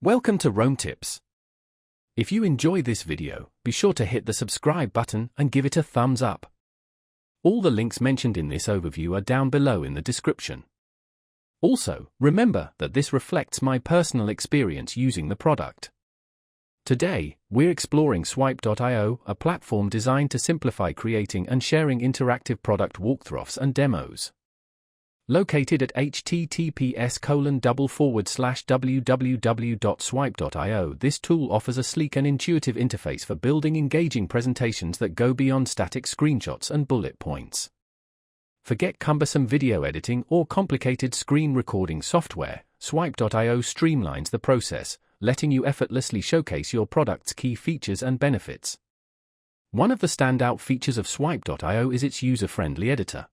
Welcome to Roam Tips. If you enjoy this video, be sure to hit the subscribe button and give it a thumbs up. All the links mentioned in this overview are down below in the description. Also, remember that this reflects my personal experience using the product. Today, we're exploring Swipe.io, a platform designed to simplify creating and sharing interactive product walkthroughs and demos. Located at https://www.swipe.io, this tool offers a sleek and intuitive interface for building engaging presentations that go beyond static screenshots and bullet points. Forget cumbersome video editing or complicated screen recording software. Swipe.io streamlines the process, letting you effortlessly showcase your product's key features and benefits. One of the standout features of Swipe.io is its user-friendly editor.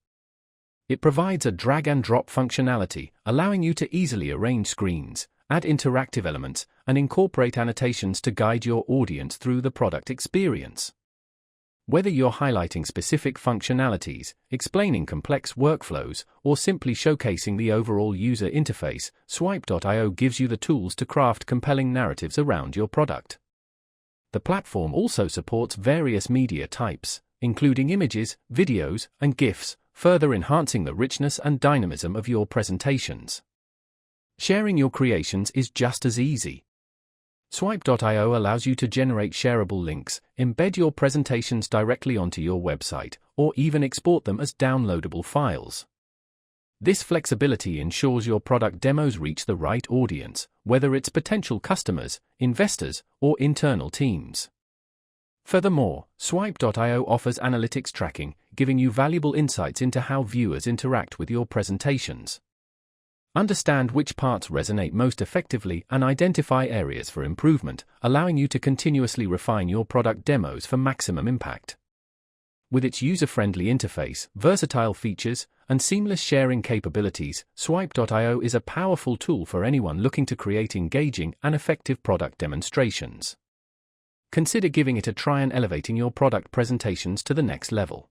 It provides a drag-and-drop functionality, allowing you to easily arrange screens, add interactive elements, and incorporate annotations to guide your audience through the product experience. Whether you're highlighting specific functionalities, explaining complex workflows, or simply showcasing the overall user interface, Swipe.io gives you the tools to craft compelling narratives around your product. The platform also supports various media types, including images, videos, and GIFs, further enhancing the richness and dynamism of your presentations. Sharing your creations is just as easy. Swipe.io allows you to generate shareable links, embed your presentations directly onto your website, or even export them as downloadable files. This flexibility ensures your product demos reach the right audience, whether it's potential customers, investors, or internal teams. Furthermore, Swipe.io offers analytics tracking, giving you valuable insights into how viewers interact with your presentations. Understand which parts resonate most effectively and identify areas for improvement, allowing you to continuously refine your product demos for maximum impact. With its user-friendly interface, versatile features, and seamless sharing capabilities, Swipe.io is a powerful tool for anyone looking to create engaging and effective product demonstrations. Consider giving it a try and elevating your product presentations to the next level.